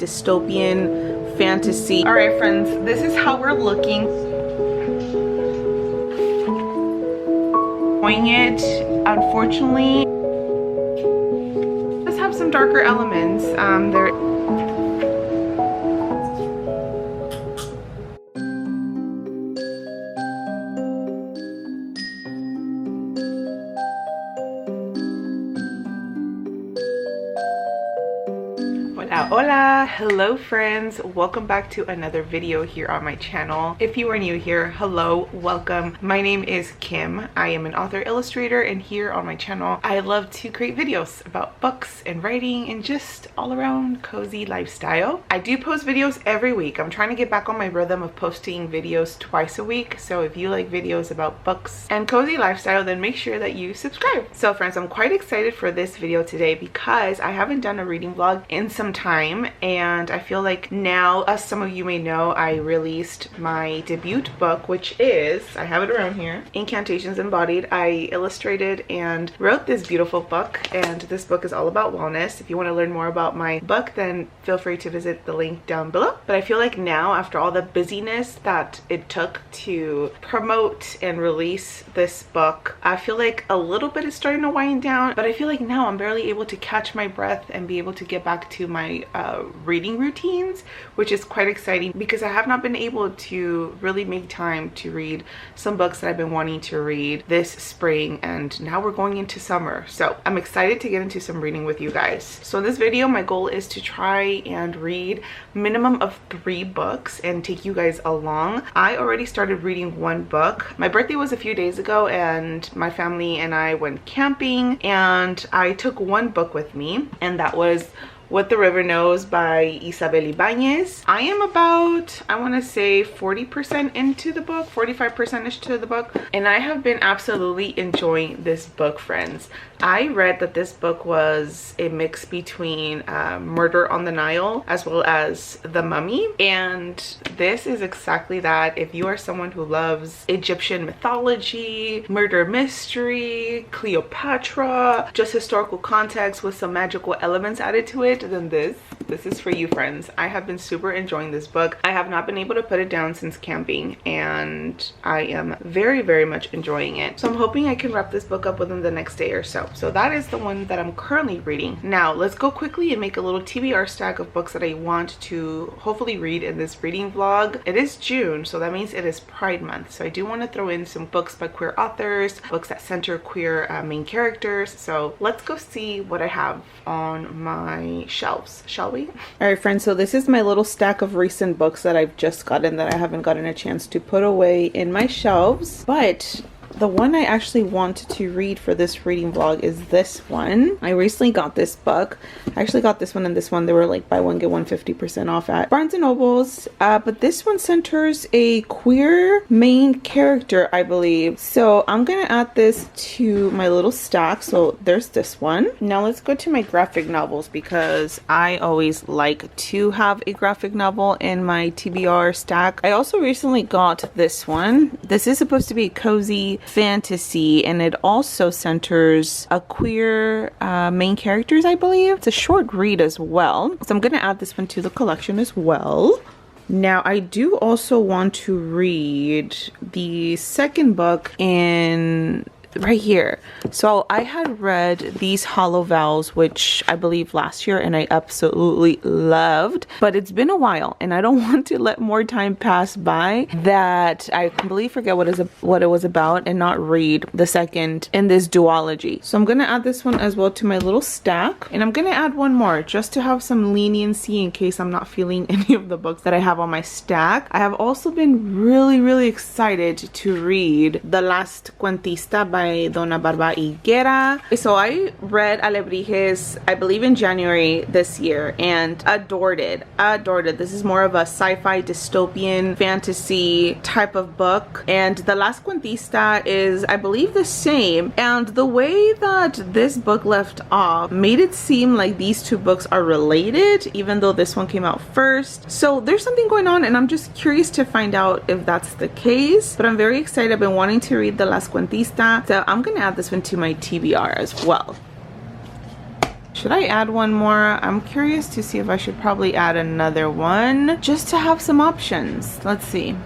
dystopian fantasy. All right, friends, this is how we're looking. Enjoying it. Unfortunately, it does have some darker elements. Hola, hello friends, welcome back to another video here on my channel. If you are new here, hello, welcome. My name is Kim. I am an author illustrator, and here on my channel I love to create videos about books and writing and just all around cozy lifestyle. I do post videos every week. I'm trying to get back on my rhythm of posting videos twice a week, so if you like videos about books and cozy lifestyle, then make sure that you subscribe. So friends, I'm quite excited for this video today because I haven't done a reading vlog in some time, and I feel like now, as some of you may know, I released my debut book, which is, I have it around here, Incantations Embodied. I illustrated and wrote this beautiful book, and this book is all about wellness. If you want to learn more about my book, then feel free to visit the link down below. But I feel like now, after all the busyness that it took to promote and release this book, I feel like a little bit is starting to wind down, but I feel like now I'm barely able to catch my breath and be able to get back to my reading routines, which is quite exciting because I have not been able to really make time to read some books that I've been wanting to read this spring, and now we're going into summer, so I'm excited to get into some reading with you guys. So in this video, my goal is to try and read minimum of 3 books and take you guys along. I already started reading one book. My birthday was a few days ago, and my family and I went camping, and I took one book with me, and that was What the River Knows by Isable Ibañez. I am about, I want to say 40% into the book, 45%ish to the book, and I have been absolutely enjoying this book, friends. I read that this book was a mix between Murder on the Nile as well as The Mummy, and this is exactly that. If you are someone who loves Egyptian mythology, murder mystery, Cleopatra, just historical context with some magical elements added to it, then this is for you, friends. I have been super enjoying this book. I have not been able to put it down since camping, and I am very much enjoying it. So I'm hoping I can wrap this book up within the next day or so. So that is the one that I'm currently reading. Now let's go quickly and make a little TBR stack of books that I want to hopefully read in this reading vlog. It is June, so that means it is Pride Month, so I do want to throw in some books by queer authors, books that center queer main characters. So let's go see what I have on my shelves, shall we? All right, friends, so this is my little stack of recent books that I've just gotten that I haven't gotten a chance to put away in my shelves, but the one I actually wanted to read for this reading vlog is this one. I recently got this book. I actually got this one and this one. They were like buy one get one 50% off at Barnes & Noble's. But this one centers a queer main character, I believe. So I'm gonna add this to my little stack. So there's this one. Now let's go to my graphic novels, because I always like to have a graphic novel in my TBR stack. I also recently got this one. This is supposed to be a cozy fantasy, and it also centers a queer main characters, I believe. It's a short read as well, so I'm gonna add this one to the collection as well. Now I do also want to read the second book in right here. So I had read these Hollow Vows, which I believe last year, and I absolutely loved, but it's been a while and I don't want to let more time pass by that I completely forget what it was about and not read the second in this duology. So I'm gonna add this one as well to my little stack, and I'm gonna add one more just to have some leniency in case I'm not feeling any of the books that I have on my stack. I have also been really excited to read The Last Cuentista by Donna Barba Higuera. So I read Alebrijes, I believe in January this year, and adored it. This is more of a sci-fi dystopian fantasy type of book, and The Last Cuentista is, I believe, the same, and the way that this book left off made it seem like these two books are related, even though this one came out first. So there's something going on, and I'm just curious to find out if that's the case, but I'm very excited. I've been wanting to read The Last Cuentista, so I'm gonna add this one to my TBR as well. Should I add one more? I'm curious to see if I should probably add another one just to have some options. Let's see.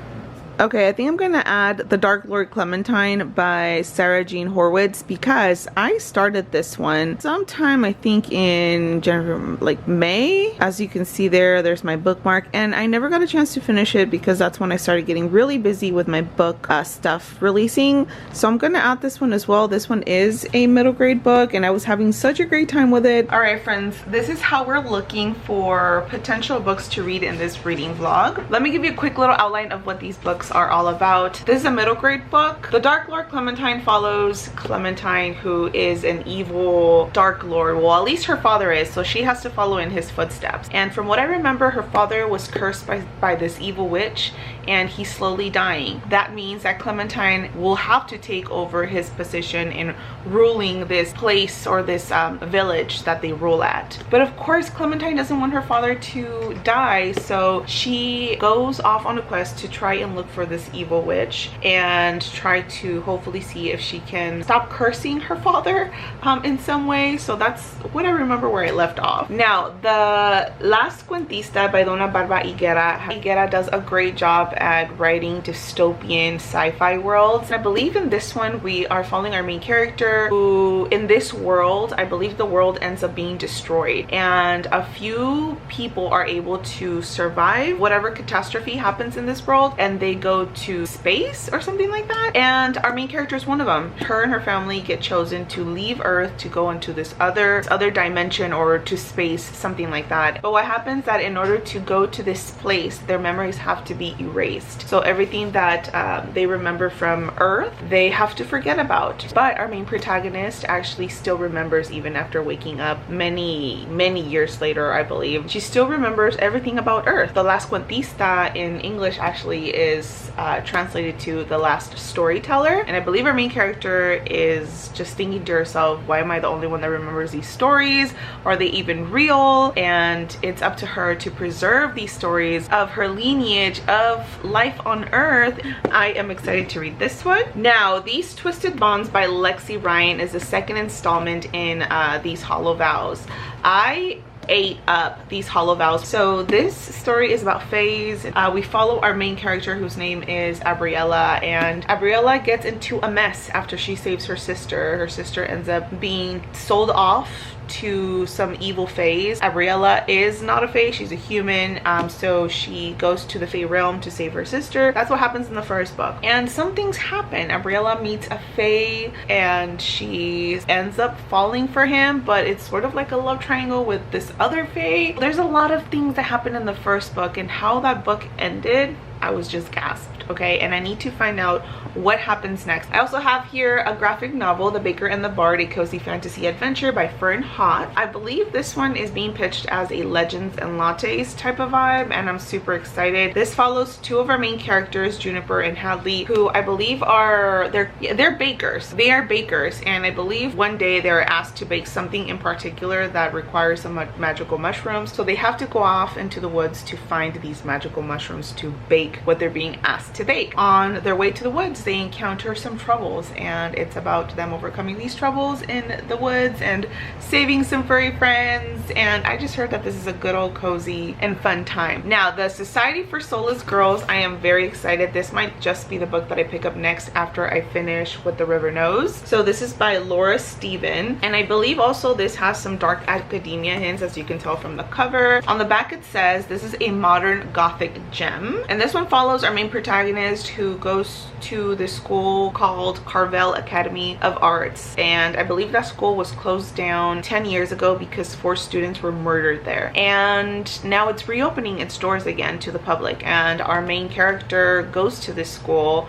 Okay, I think I'm gonna add The Dark Lord Clementine by Sarah Jean Horwitz because I started this one sometime, I think in January, like May. As you can see there's my bookmark, and I never got a chance to finish it because that's when I started getting really busy with my book stuff releasing. So I'm gonna add this one as well. This one is a middle grade book and I was having such a great time with it. All right, friends, this is how we're looking for potential books to read in this reading vlog. Let me give you a quick little outline of what these books are all about. This is a middle grade book. The Dark Lord Clementine follows Clementine, who is an evil Dark Lord. Well, at least her father is, so she has to follow in his footsteps. And from what I remember, her father was cursed by this evil witch, and he's slowly dying. That means that Clementine will have to take over his position in ruling this place or this village that they rule at. But of course, Clementine doesn't want her father to die, so she goes off on a quest to try and look for this evil witch and try to hopefully see if she can stop cursing her father in some way. So that's what I remember where I left off. Now, the Last Cuentista by Dona Barba Higuera. Higuera does a great job at writing dystopian sci-fi worlds. I believe in this one we are following our main character who, in this world, I believe the world ends up being destroyed and a few people are able to survive whatever catastrophe happens in this world, and they go to space or something like that, and our main character is one of them. Her and her family get chosen to leave Earth to go into this other dimension or to space, something like that. But what happens that in order to go to this place, their memories have to be erased. So everything that they remember from Earth, they have to forget about. But our main protagonist actually still remembers, even after waking up many years later, I believe. She still remembers everything about Earth. The Last Cuentista in English actually is translated to The Last Storyteller, and I believe our main character is just thinking to herself, why am I the only one that remembers these stories? Are they even real? And it's up to her to preserve these stories of her lineage of life on Earth. I am excited to read this one. Now, These Twisted Bonds by Lexi Ryan is the second installment in these Hollow Vows. I ate up these Hollow Vows. So this story is about Faze. We follow our main character whose name is Abriella, and Abriella gets into a mess after she saves her sister. Her sister ends up being sold off to some evil fays. Abriella is not a fae, she's a human, so she goes to the fae realm to save her sister. That's what happens in the first book, and some things happen. Abriella meets a fae and she ends up falling for him, but it's sort of like a love triangle with this other fae. There's a lot of things that happen in the first book, and how that book ended, I was just gasped, okay? And I need to find out what happens next. I also have here a graphic novel, The Baker and the Bard, a cozy fantasy adventure by Fern Hot. I believe this one is being pitched as a Legends and Lattes type of vibe, and I'm super excited. This follows two of our main characters, Juniper and Hadley, who I believe are, they're bakers. They are bakers, and I believe one day they're asked to bake something in particular that requires some magical mushrooms. So they have to go off into the woods to find these magical mushrooms to bake what they're being asked to bake. On their way to the woods, they encounter some troubles, and it's about them overcoming these troubles in the woods and saving some furry friends. And I just heard that this is a good old cozy and fun time. Now, the Society for Soulless Girls, I am very excited. This might just be the book that I pick up next after I finish What the River Knows. So this is by Laura Steven, and I believe also this has some dark academia hints, as you can tell from the cover. On the back it says this is a modern gothic gem, and this one follows our main protagonist who goes to this school called Carvel Academy of Arts, and I believe that school was closed down 10 years ago because 4 students were murdered there, and now it's reopening its doors again to the public, and our main character goes to this school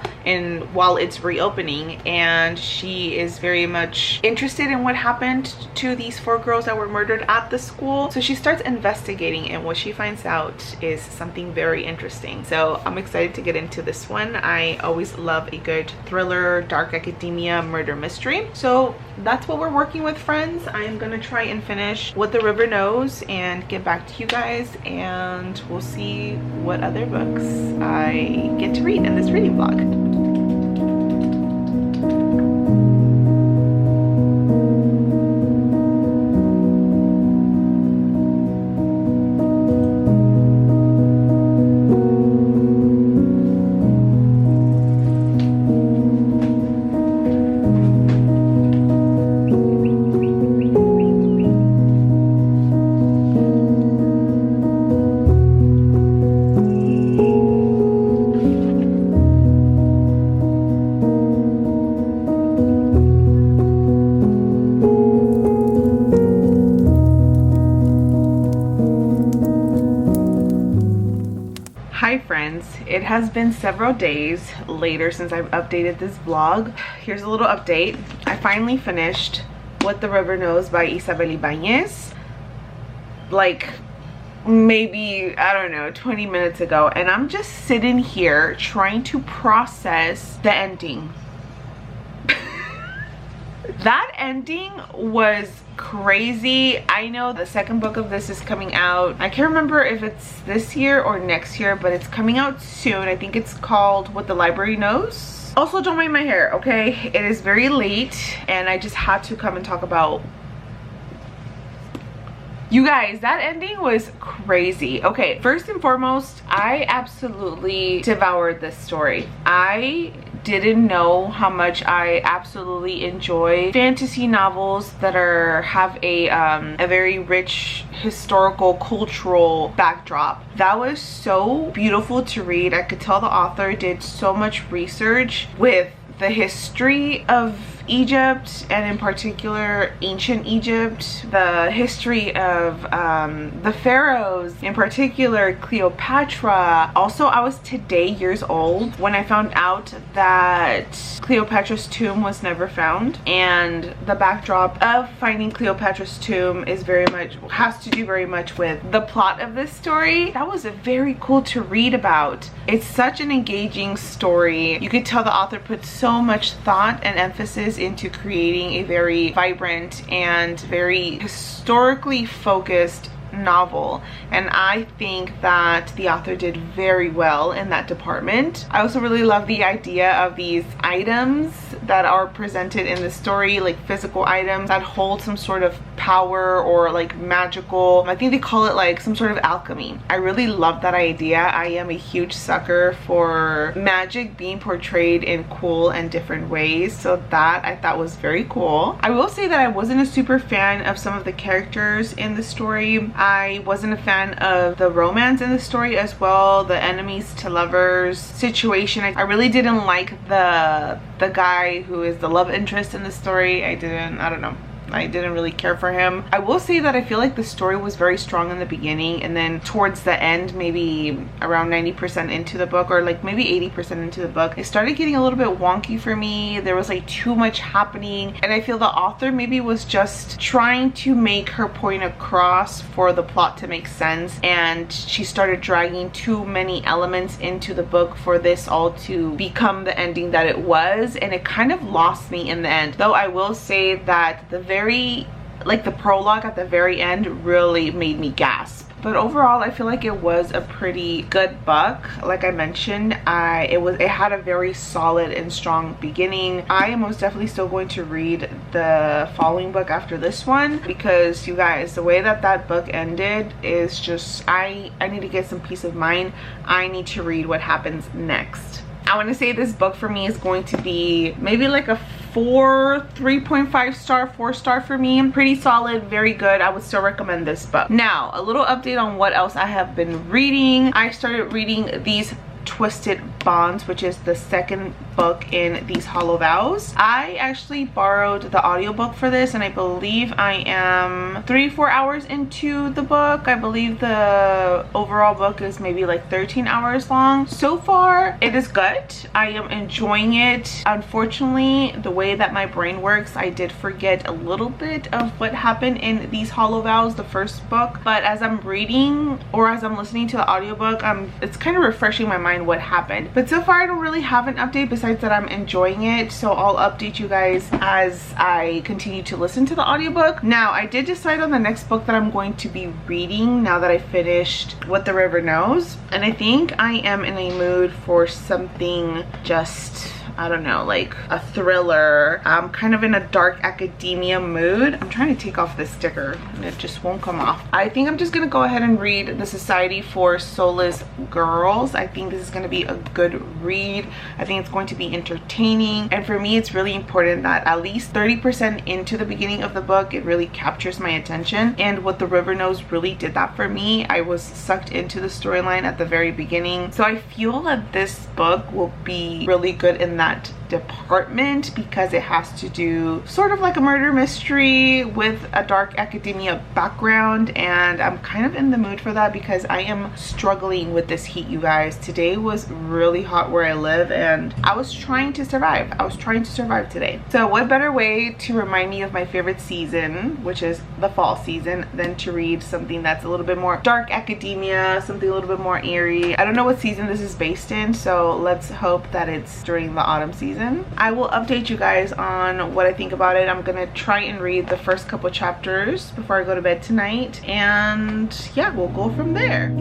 while it's reopening, and she is very much interested in what happened to these 4 girls that were murdered at the school. So she starts investigating, and what she finds out is something very interesting. So I'm excited to get into this one. I always love a good thriller, dark academia, murder mystery. So that's what we're working with, friends. I'm gonna try and finish What the River Knows and get back to you guys, and we'll see what other books I get to read in this reading vlog. Hi friends, it has been several days later since I've updated this vlog. Here's a little update. I finally finished What the River Knows by Isable Ibañez, like maybe, I don't know, 20 minutes ago, and I'm just sitting here trying to process the ending. That ending was crazy. I know the second book of this is coming out. I can't remember if it's this year or next year, but it's coming out soon. I think it's called What the Library Knows. Also, don't mind my hair, okay? It is very late and I just had to come and talk about. You guys, that ending was crazy. Okay, first and foremost, I absolutely devoured this story. I didn't know how much I absolutely enjoy fantasy novels that have a very rich historical cultural backdrop. That was so beautiful to read. I could tell the author did so much research with the history of Egypt, and in particular ancient Egypt, the history of the pharaohs, in particular Cleopatra. Also, I was today years old when I found out that Cleopatra's tomb was never found, and the backdrop of finding Cleopatra's tomb is has to do very much with the plot of this story. That was very cool to read about. It's such an engaging story. You could tell the author put so much thought and emphasis into creating a very vibrant and very historically focused novel, and I think that the author did very well in that department. I also really love the idea of these items that are presented in the story, like physical items that hold some sort of power or like magical, I think they call it like some sort of alchemy. I really love that idea. I am a huge sucker for magic being portrayed in cool and different ways, so that I thought was very cool. I will say that I wasn't a super fan of some of the characters in the story. I wasn't a fan of the romance in the story as well, the enemies to lovers situation. I really didn't like the guy who is the love interest in the story. I don't know. I didn't really care for him. I will say that I feel like the story was very strong in the beginning, and then towards the end, maybe around 90% into the book, or like maybe 80% into the book, it started getting a little bit wonky for me. There was like too much happening, and I feel the author maybe was just trying to make her point across for the plot to make sense, and she started dragging too many elements into the book for this all to become the ending that it was, and it kind of lost me in the end. Though I will say that the prologue at the very end really made me gasp. But overall, I feel like it was a pretty good book. Like I mentioned, it had a very solid and strong beginning. I am most definitely still going to read the following book after this one, because you guys, the way that book ended is just, I need to get some peace of mind. I need to read what happens next. I want to say this book for me is going to be maybe like a 3.5 star, 4 star for me. Pretty solid, very good. I would still recommend this book. Now, a little update on what else I have been reading. I started reading These Twisted Bonds, which is the second book in these Hollow Vows. I actually borrowed the audiobook for this, and I believe I am 3-4 hours into the book. I believe the overall book is maybe like 13 hours long. So far, it is good. I am enjoying it. Unfortunately, the way that my brain works, I did forget a little bit of what happened in These Hollow Vows, the first book. But as I'm reading or as I'm listening to the audiobook, it's kind of refreshing my mind what happened. But so far, I don't really have an update besides that I'm enjoying it, so I'll update you guys as I continue to listen to the audiobook. Now, I did decide on the next book that I'm going to be reading now that I finished What the River Knows, and I think I am in a mood for something just, I don't know, like a thriller. I'm kind of in a dark academia mood. I'm trying to take off this sticker and it just won't come off. I think I'm just gonna go ahead and read The Society for Soulless Girls. I think this is gonna be a good read. I think it's going to be entertaining, and for me it's really important that at least 30% into the beginning of the book it really captures my attention, and What the River Knows really did that for me. I was sucked into the storyline at the very beginning, so I feel that this book will be really good in that department because it has to do sort of like a murder mystery with a dark academia background, and I'm kind of in the mood for that because I am struggling with this heat, you guys. Today was really hot where I live and I was trying to survive. I was trying to survive today. So what better way to remind me of my favorite season, which is the fall season, than to read something that's a little bit more dark academia, something a little bit more eerie. I don't know what season this is based in, so let's hope that it's during the autumn season. I will update you guys on what I think about it. I'm gonna try and read the first couple chapters before I go to bed tonight, and yeah, we'll go from there.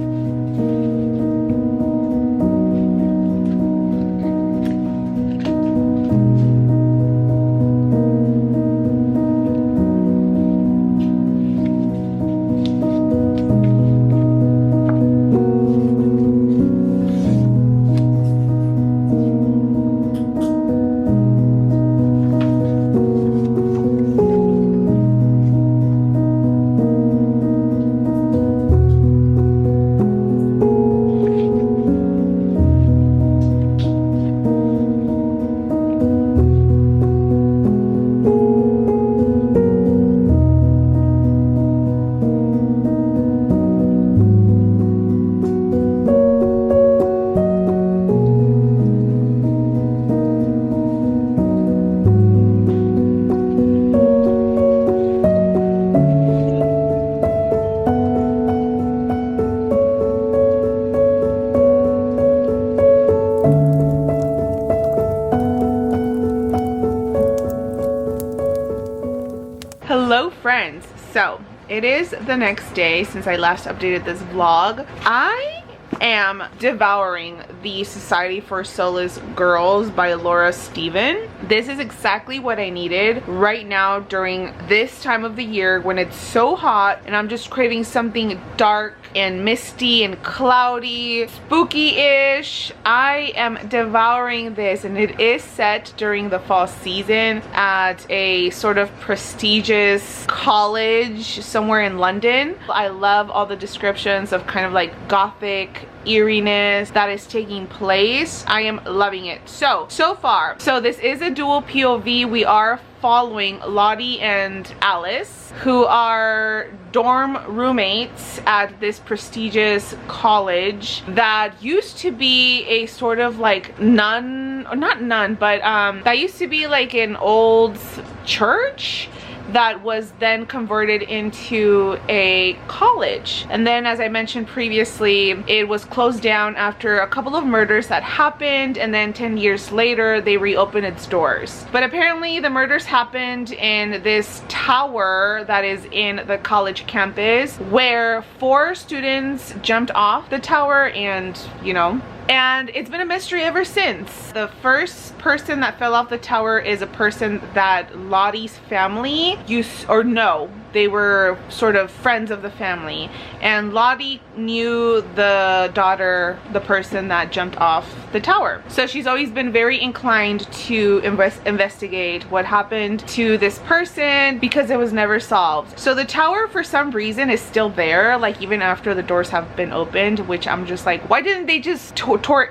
Hello friends, so it is the next day since I last updated this vlog. I am devouring the Society for Soulless Girls by Laura Steven. This is exactly what I needed right now during this time of the year when it's so hot and I'm just craving something dark and misty and cloudy, spooky-ish. I am devouring this, and it is set during the fall season at a sort of prestigious college somewhere in London. I love all the descriptions of kind of like gothic eeriness that is taking place. I am loving it so far. So this is a dual POV. We are following Lottie and Alice, who are dorm roommates at this prestigious college that used to be a sort of like nun, or not nun, but that used to be like an old church that was then converted into a college. And then, as I mentioned previously, it was closed down after a couple of murders that happened, and then 10 years later they reopened its doors. But apparently the murders happened in this tower that is in the college campus, where 4 students jumped off the tower and, you know, and it's been a mystery ever since. The first person that fell off the tower is a person that Lottie's family used, or no, they were sort of friends of the family, and Lottie knew the daughter, the person that jumped off the tower. So she's always been very inclined to investigate what happened to this person because it was never solved. So the tower, for some reason, is still there, like even after the doors have been opened, which I'm just like, why didn't they just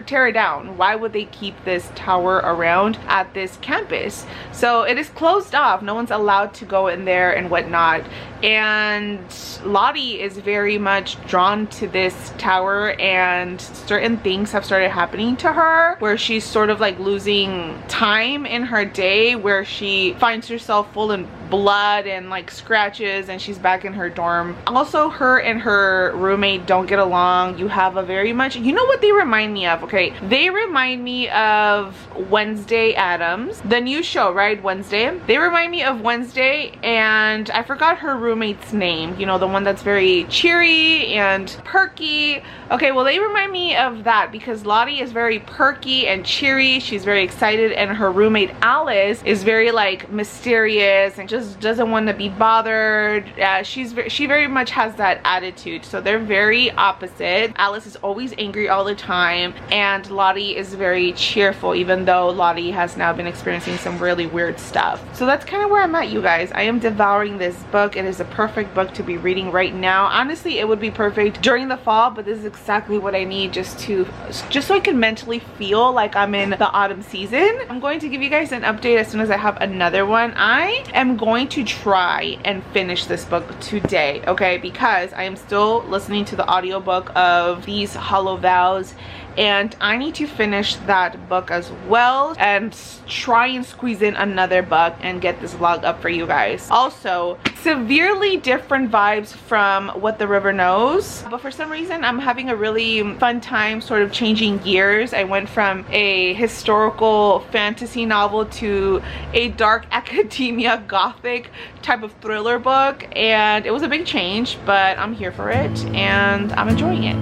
tear it down? Why would they keep this tower around at this campus? So it is closed off. No one's allowed to go in there and whatnot. And Lottie is very much drawn to this tower, and certain things have started happening to her where she's sort of like losing time in her day, where she finds herself full in blood and like scratches, and she's back in her dorm. Also, her and her roommate don't get along. You have a very much, you know what they remind me of? Okay, they remind me of Wednesday Addams, the new show, right? Wednesday. They remind me of Wednesday, and I forgot her roommate's name, you know, the one that's very cheery and perky. Okay, well, they remind me of that because Lottie is very perky and cheery. She's very excited, and her roommate Alice is very like mysterious and just doesn't want to be bothered. She very much has that attitude. So they're very opposite. Alice is always angry all the time, and Lottie is very cheerful, even though Lottie has now been experiencing some really weird stuff. So that's kind of where I'm at, you guys. I am devouring this book. It is the perfect book to be reading right now. Honestly, it would be perfect during the fall, but this is exactly what I need just so I can mentally feel like I'm in the autumn season. I'm going to give you guys an update as soon as I have another one. I am going to try and finish this book today, okay, because I am still listening to the audiobook of these Hollow Vows, and I need to finish that book as well and try and squeeze in another book and get this vlog up for you guys. Also, severely different vibes from What the River Knows, but for some reason I'm having a really fun time sort of changing gears. I went from a historical fantasy novel to a dark academia gothic type of thriller book, and it was a big change, but I'm here for it and I'm enjoying it.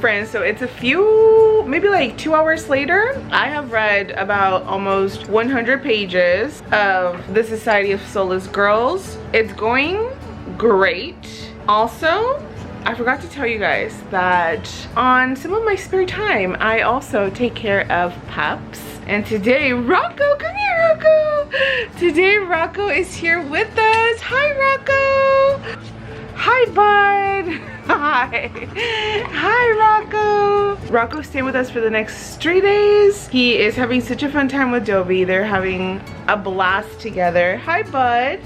Friends, so it's maybe like 2 hours later. I have read about almost 100 pages of the Society of Soulless Girls. It's going great. Also, I forgot to tell you guys that on some of my spare time, I also take care of pups. And today, Rocco, come here, Rocco. Today, Rocco is here with us. Hi, Rocco. Hi, bud. Hi. Hi, Rocco. Rocco's staying with us for the next 3 days. He is having such a fun time with Dobie. They're having a blast together. Hi, bud.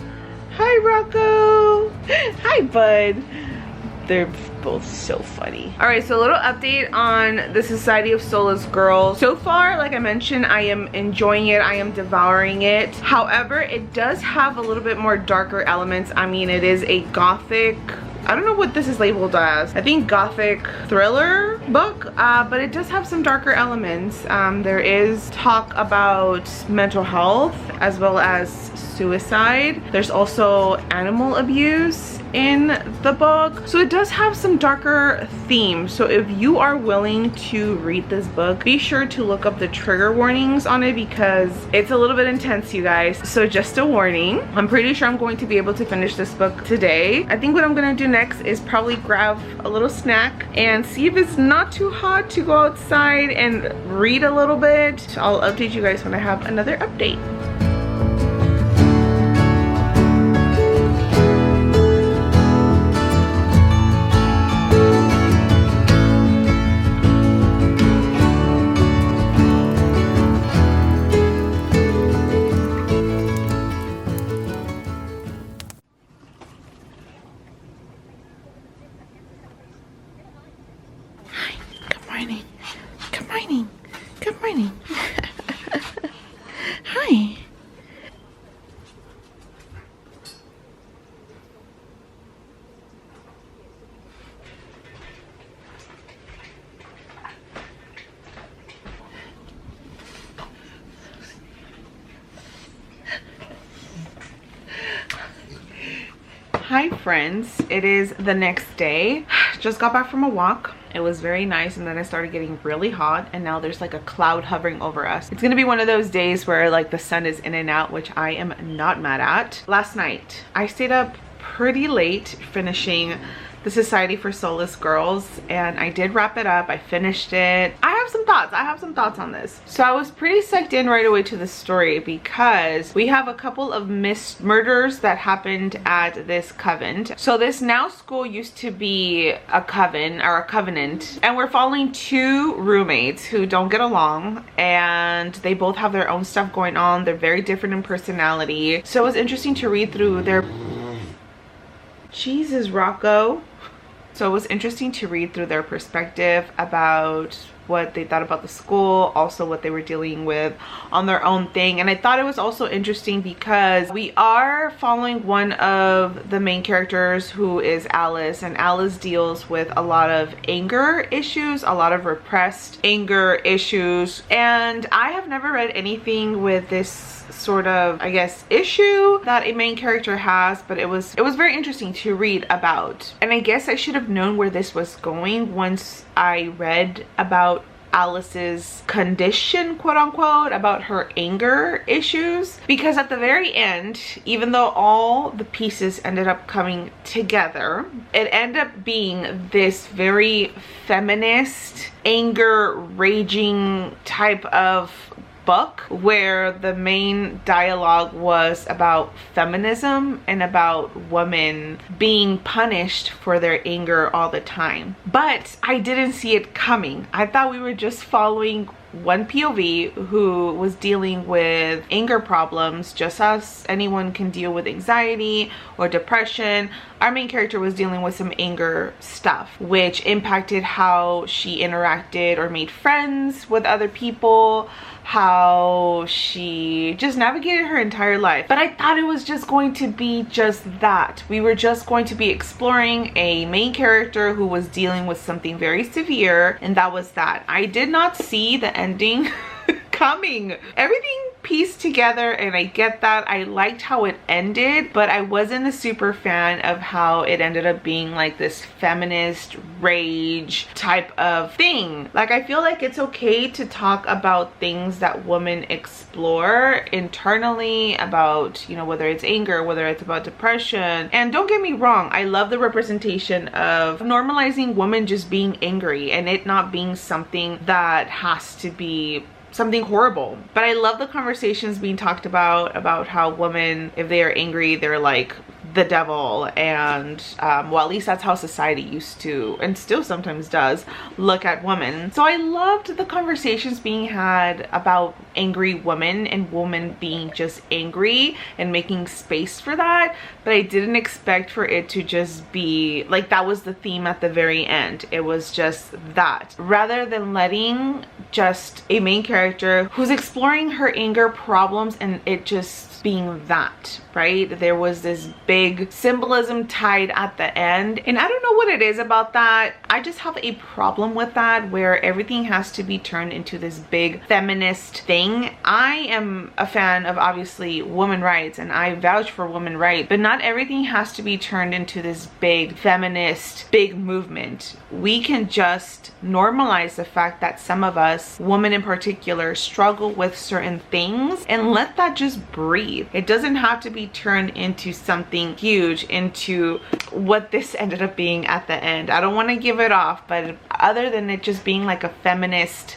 Hi, Rocco. Hi, bud. They're both so funny. All right, so a little update on the Society of Soulless Girls. So far, like I mentioned, I am enjoying it. I am devouring it. However, it does have a little bit more darker elements. I mean, it is a gothic, I don't know what this is labeled as. I think gothic thriller book, but it does have some darker elements. There is talk about mental health as well as suicide. There's also animal abuse in the book. So it does have some darker themes. So if you are willing to read this book, be sure to look up the trigger warnings on it because it's a little bit intense, you guys. So just a warning. I'm pretty sure I'm going to be able to finish this book today. I think what I'm gonna do next is probably grab a little snack and see if it's not too hot to go outside and read a little bit. I'll update you guys when I have another update. Good morning. Hi. Hi friends, it is the next day. Just got back from a walk. It was very nice, and then it started getting really hot, and now there's like a cloud hovering over us. It's gonna be one of those days where like the sun is in and out, which I am not mad at. Last night I stayed up pretty late finishing the Society for Soulless Girls, and I did wrap it up. I finished it. I have some thoughts on this. So I was pretty sucked in right away to the story because we have a couple of murders that happened at this convent. So this now school used to be a coven or a covenant, and we're following two roommates who don't get along, and they both have their own stuff going on. They're very different in personality. So it was interesting to read through their Jesus, Rocco. So it was interesting to read through their perspective about what they thought about the school, also what they were dealing with on their own thing. And I thought it was also interesting because we are following one of the main characters, who is Alice, and Alice deals with a lot of anger issues, a lot of repressed anger issues. And I have never read anything with this sort of, I guess, issue that a main character has, but it was very interesting to read about. And I guess I should have known where this was going once I read about Alice's condition, quote unquote, about her anger issues. Because at the very end, even though all the pieces ended up coming together, it ended up being this very feminist, anger raging type of book where the main dialogue was about feminism and about women being punished for their anger all the time. But I didn't see it coming. I thought we were just following one POV who was dealing with anger problems just as anyone can deal with anxiety or depression. Our main character was dealing with some anger stuff which impacted how she interacted or made friends with other people, how she just navigated her entire life. But I thought it was just going to be just that. We were just going to be exploring a main character who was dealing with something very severe, and that was that. I did not see the ending coming. Everything pieced together, and I get that. I liked how it ended, but I wasn't a super fan of how it ended up being like this feminist rage type of thing. Like, I feel like it's okay to talk about things that women explore internally about, you know, whether it's anger, whether it's about depression. And don't get me wrong, I love the representation of normalizing women just being angry and it not being something that has to be something horrible. But I love the conversations being talked about how women, if they are angry, they're like the devil, and well, at least that's how society used to, and still sometimes does, look at women. So I loved the conversations being had about angry women and women being just angry and making space for that. But I didn't expect for it to just be like that was the theme at the very end. It was just that, rather than letting just a main character who's exploring her anger problems and it just being that, right? There was this big symbolism tied at the end, and I don't know what it is about that. I just have a problem with that, where everything has to be turned into this big feminist thing. I am a fan of, obviously, women rights, and I vouch for women rights, but not everything has to be turned into this big feminist big movement. We can just normalize the fact that some of us, women in particular, struggle with certain things and let that just breathe. It doesn't have to be turned into something huge, into what this ended up being at the end. I don't want to give it off, but other than it just being like a feminist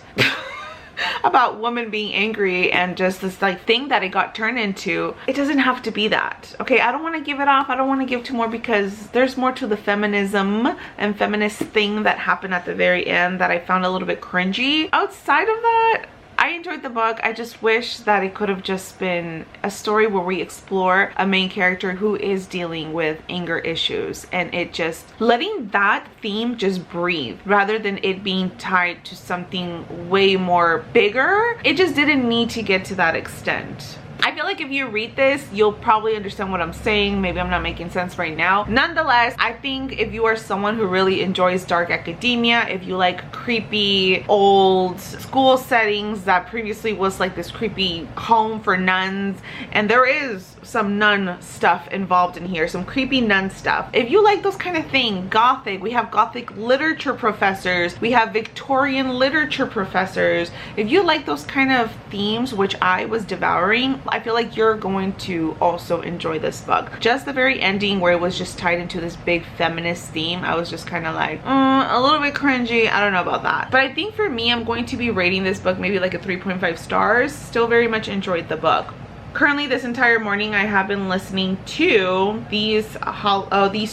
about women being angry and just this like thing that it got turned into, it doesn't have to be that. Okay, I don't want to give it off. I don't want to give too more, because there's more to the feminism and feminist thing that happened at the very end that I found a little bit cringy. Outside of that, I enjoyed the book. I just wish that it could have just been a story where we explore a main character who is dealing with anger issues, and it just letting that theme just breathe rather than it being tied to something way more bigger. It just didn't need to get to that extent. I feel like if you read this, you'll probably understand what I'm saying. Maybe I'm not making sense right now. Nonetheless, I think if you are someone who really enjoys dark academia, if you like creepy old school settings that previously was like this creepy home for nuns, and there is some nun stuff involved in here, some creepy nun stuff. If you like those kind of things, gothic, we have gothic literature professors, we have Victorian literature professors. If you like those kind of themes, which I was devouring, I feel like you're going to also enjoy this book. Just the very ending where it was just tied into this big feminist theme, I was just kind of like, a little bit cringy. I don't know about that. But I think for me, I'm going to be rating this book maybe like a 3.5 stars. Still very much enjoyed the book. Currently, this entire morning, I have been listening to these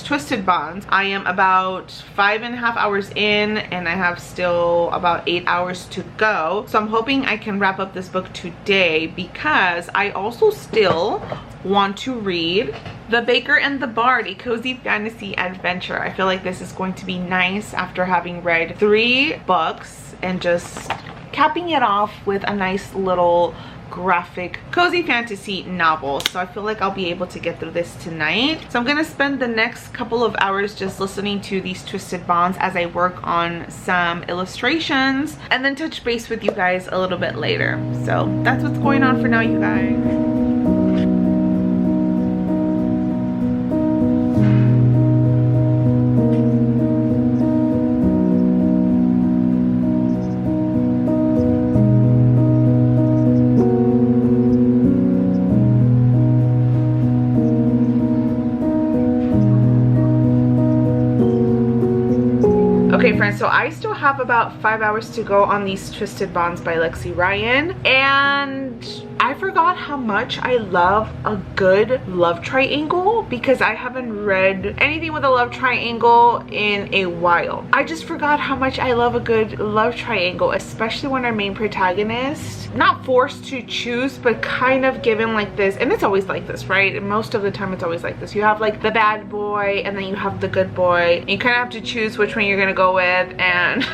Twisted Bonds. I am about 5.5 hours in, and I have still about 8 hours to go. So I'm hoping I can wrap up this book today, because I also still want to read The Baker and the Bard, a cozy fantasy adventure. I feel like this is going to be nice after having read 3 books and just capping it off with a nice little graphic cozy fantasy novel. So I feel like I'll be able to get through this tonight. So I'm gonna spend the next couple of hours just listening to these Twisted Bonds as I work on some illustrations, and then touch base with you guys a little bit later. So that's what's going on for now, you guys. Okay friends, so I still have about 5 hours to go on these Twisted Bonds by Lexi Ryan, and I forgot how much I love a good love triangle because I haven't read anything with a love triangle in a while. I just forgot how much I love a good love triangle, especially when our main protagonist, not forced to choose, but kind of given like this, and it's always like this, right? Most of the time it's always like this. You have like the bad boy and then you have the good boy. You kind of have to choose which one you're gonna go with, and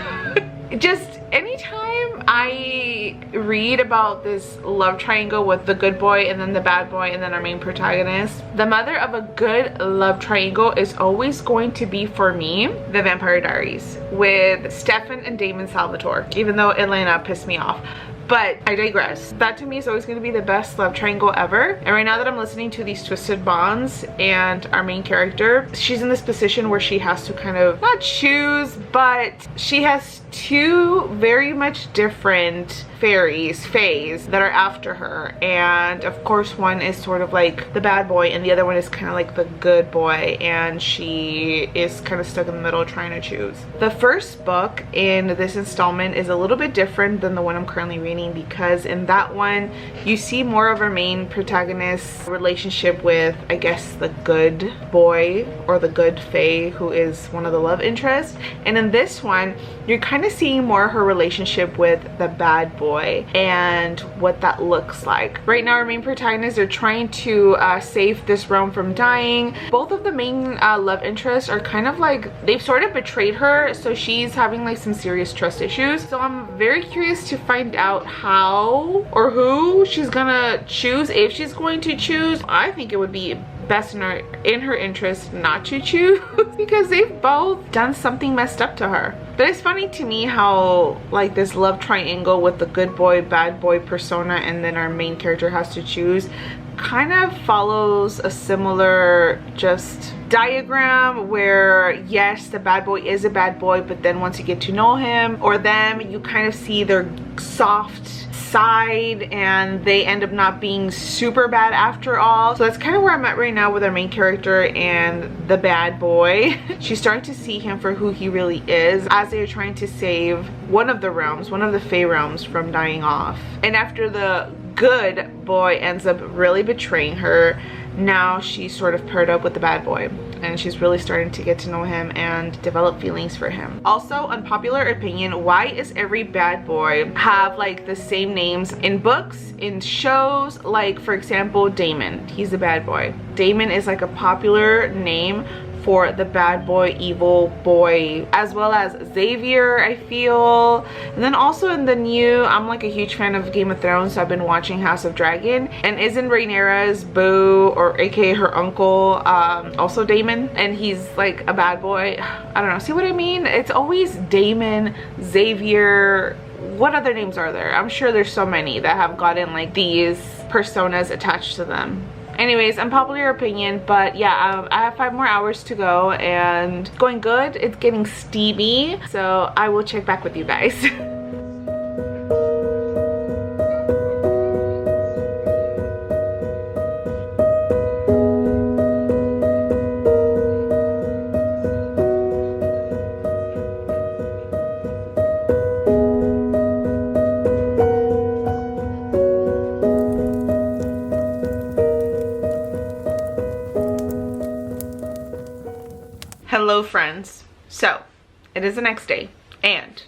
just anytime I read about this love triangle with the good boy and then the bad boy and then our main protagonist, the mother of a good love triangle is always going to be, for me, The Vampire Diaries with Stefan and Damon Salvatore, even though Elena pissed me off. But I digress. That to me is always going to be the best love triangle ever. And right now that I'm listening to these Twisted Bonds and our main character, she's in this position where she has to kind of not choose, but she has two very much different fays that are after her, and of course one is sort of like the bad boy and the other one is kind of like the good boy, and she is kind of stuck in the middle trying to choose. The first book in this installment is a little bit different than the one I'm currently reading, because in that one you see more of our main protagonist's relationship with, I guess, the good boy or the good fae, who is one of the love interests, and in this one you're kind of seeing more of her relationship with the bad boy and what that looks like. Right now our main protagonists are trying to save this realm from dying. Both of the main love interests are kind of like, they've sort of betrayed her, so she's having like some serious trust issues. So I'm very curious to find out how or who she's gonna choose, if she's going to choose. I think it would be best in her interest not to choose because they've both done something messed up to her. But it's funny to me how like this love triangle with the good boy bad boy persona and then our main character has to choose kind of follows a similar just diagram, where yes, the bad boy is a bad boy, but then once you get to know him or them, you kind of see their soft side and they end up not being super bad after all. So that's kind of where I'm at right now with our main character and the bad boy. She's starting to see him for who he really is as they're trying to save one of the realms, one of the Fae realms, from dying off. And after the good boy ends up really betraying her, now she's sort of paired up with the bad boy and she's really starting to get to know him and develop feelings for him. Also, unpopular opinion, why is every bad boy have like the same names in books, in shows? Like for example, Damon, he's a bad boy. Damon is like a popular name for the bad boy, evil boy, as well as Xavier, I feel. And then also in the new, I'm like a huge fan of Game of Thrones, so I've been watching House of Dragon, and isn't Rhaenyra's boo, or aka her uncle, also Damon, and he's like a bad boy? I don't know, see what I mean? It's always Damon, Xavier. What other names are there? I'm sure there's so many that have gotten like these personas attached to them. Anyways, unpopular opinion, but yeah, I have 5 more hours to go and it's going good. It's getting steamy, so I will check back with you guys. Hello friends, so it is the next day and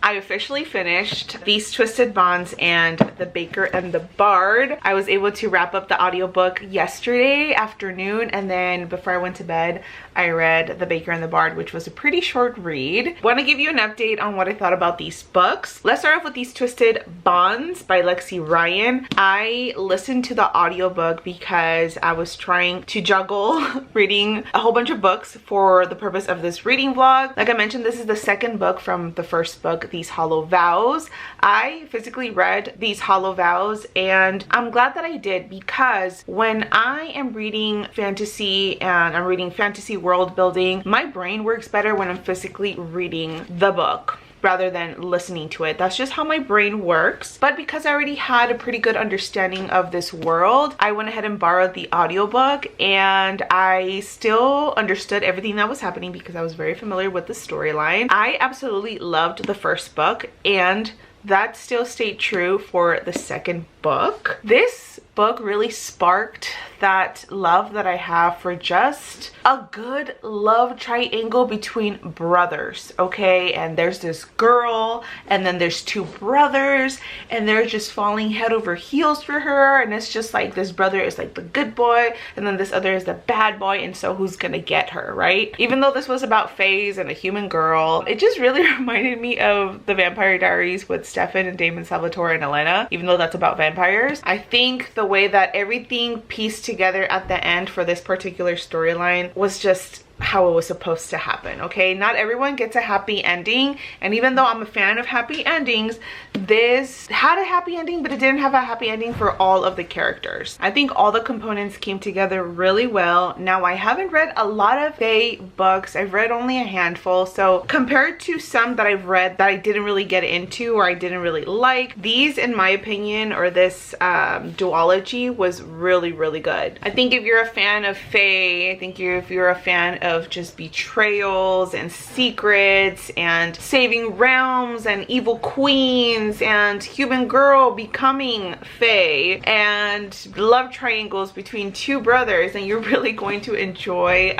I officially finished these Twisted Bonds and The Baker and the Bard. I was able to wrap up the audiobook yesterday afternoon, and then before I went to bed I read The Baker and the Bard, which was a pretty short read. Want to give you an update on what I thought about these books. Let's start off with these Twisted Bonds by Lexi Ryan. I listened to the audiobook because I was trying to juggle reading a whole bunch of books for the purpose of this reading vlog. Like I mentioned, this is the second book from the first book, These Hollow Vows. I physically read These Hollow Vows and I'm glad that I did, because when I am reading fantasy and I'm reading fantasy world building, my brain works better when I'm physically reading the book. rather than listening to it. That's just how my brain works. But because I already had a pretty good understanding of this world, I went ahead and borrowed the audiobook, and I still understood everything that was happening because I was very familiar with the storyline. I absolutely loved the first book, and that still stayed true for the second book. This book really sparked that love that I have for just a good love triangle between brothers, okay? And there's this girl, and then there's two brothers, and they're just falling head over heels for her, and it's just like this brother is like the good boy, and then this other is the bad boy, and so who's gonna get her, right? Even though this was about Faze and a human girl, it just really reminded me of the Vampire Diaries with Stefan and Damon Salvatore and Elena, even though that's about vampires. I think the way that everything pieced together at the end for this particular storyline was just how it was supposed to happen, okay? Not everyone gets a happy ending, and even though I'm a fan of happy endings, this had a happy ending, but it didn't have a happy ending for all of the characters. I think all the components came together really well. Now, I haven't read a lot of Fae books. I've read only a handful, so compared to some that I've read that I didn't really get into or I didn't really like, these, in my opinion, or this duology was really, really good. I think if you're a fan of Fae, I think if you're a fan of just betrayals and secrets and saving realms and evil queens and human girl becoming Fae and love triangles between two brothers, and you're really going to enjoy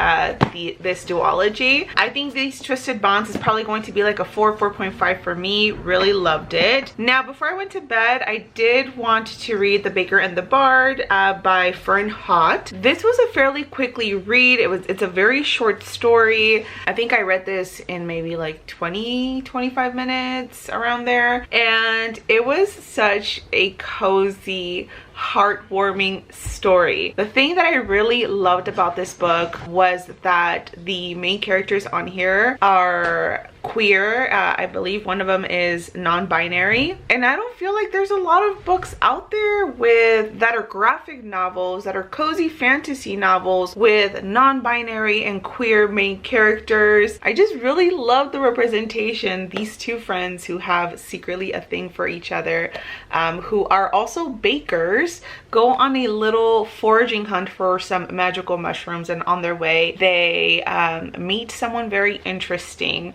this duology. I think these Twisted Bonds is probably going to be like a 4.5 for me. Really loved it. Now, before I went to bed, I did want to read The Baker and the Bard by Fern Hott. This was a fairly quickly read. It's a very short story. I think I read this in maybe like 20-25 minutes, around there, and it was such a cozy, heartwarming story. The thing that I really loved about this book was that the main characters on here are queer. I believe one of them is non-binary, and I don't feel like there's a lot of books out there that are graphic novels, that are cozy fantasy novels with non-binary and queer main characters. I just really love the representation. These two friends who have secretly a thing for each other, who are also bakers, go on a little foraging hunt for some magical mushrooms, and on their way they meet someone very interesting,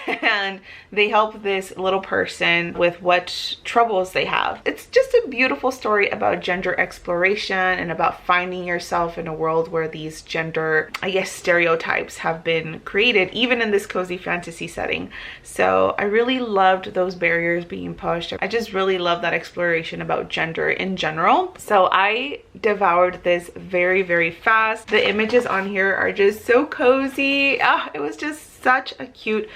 and they help this little person with what troubles they have. It's just a beautiful story about gender exploration and about finding yourself in a world where these gender, I guess, stereotypes have been created, even in this cozy fantasy setting. So I really loved those barriers being pushed. I just really love that exploration about gender in general. So I devoured this very, very fast. The images on here are just so cozy. It was just such a cute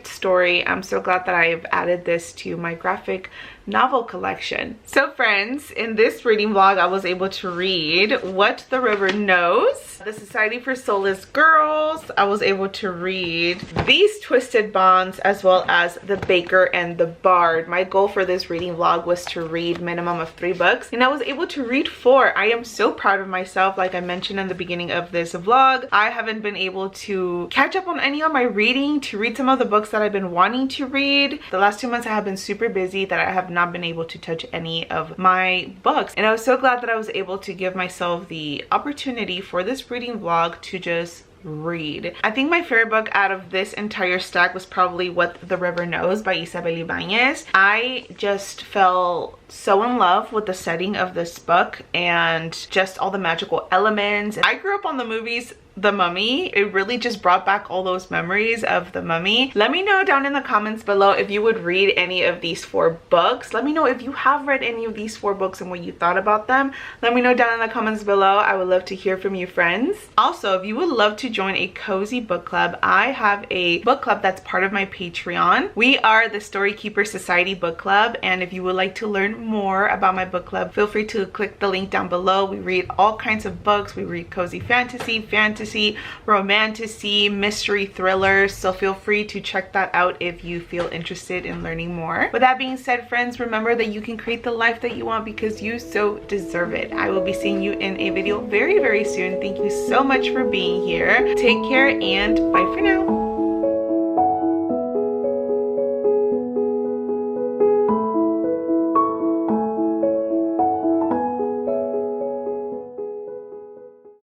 story. I'm so glad that I've added this to my graphic novel collection. So friends, in this reading vlog, I was able to read What the River Knows, The Society for Soulless Girls. I was able to read these Twisted Bonds, as well as The Baker and the Bard. My goal for this reading vlog was to read minimum of 3 books, and I was able to read 4. I am so proud of myself. Like I mentioned in the beginning of this vlog, I haven't been able to catch up on any of my reading, to read some of the books that I've been wanting to read. The last 2 months I have been super busy, that I have not been able to touch any of my books, and I was so glad that I was able to give myself the opportunity for this reading vlog to just read. I think my favorite book out of this entire stack was probably What the River Knows by Isable Ibañez. I just fell so in love with the setting of this book and just all the magical elements. I grew up on the movies The Mummy. It really just brought back all those memories of The Mummy. Let me know down in the comments below if you would read any of these 4 books. Let me know if you have read any of these 4 books and what you thought about them. Let me know down in the comments below. I would love to hear from you, friends. Also, if you would love to join a cozy book club, I have a book club that's part of my Patreon. We are the Storykeeper Society book club, and if you would like to learn more about my book club, feel free to click the link down below. We read all kinds of books. We read cozy fantasy, romantasy, mystery, thrillers, so feel free to check that out if you feel interested in learning more. With that being said, friends, remember that you can create the life that you want because you so deserve it. I will be seeing you in a video very, very soon. Thank you so much for being here. Take care and bye for now.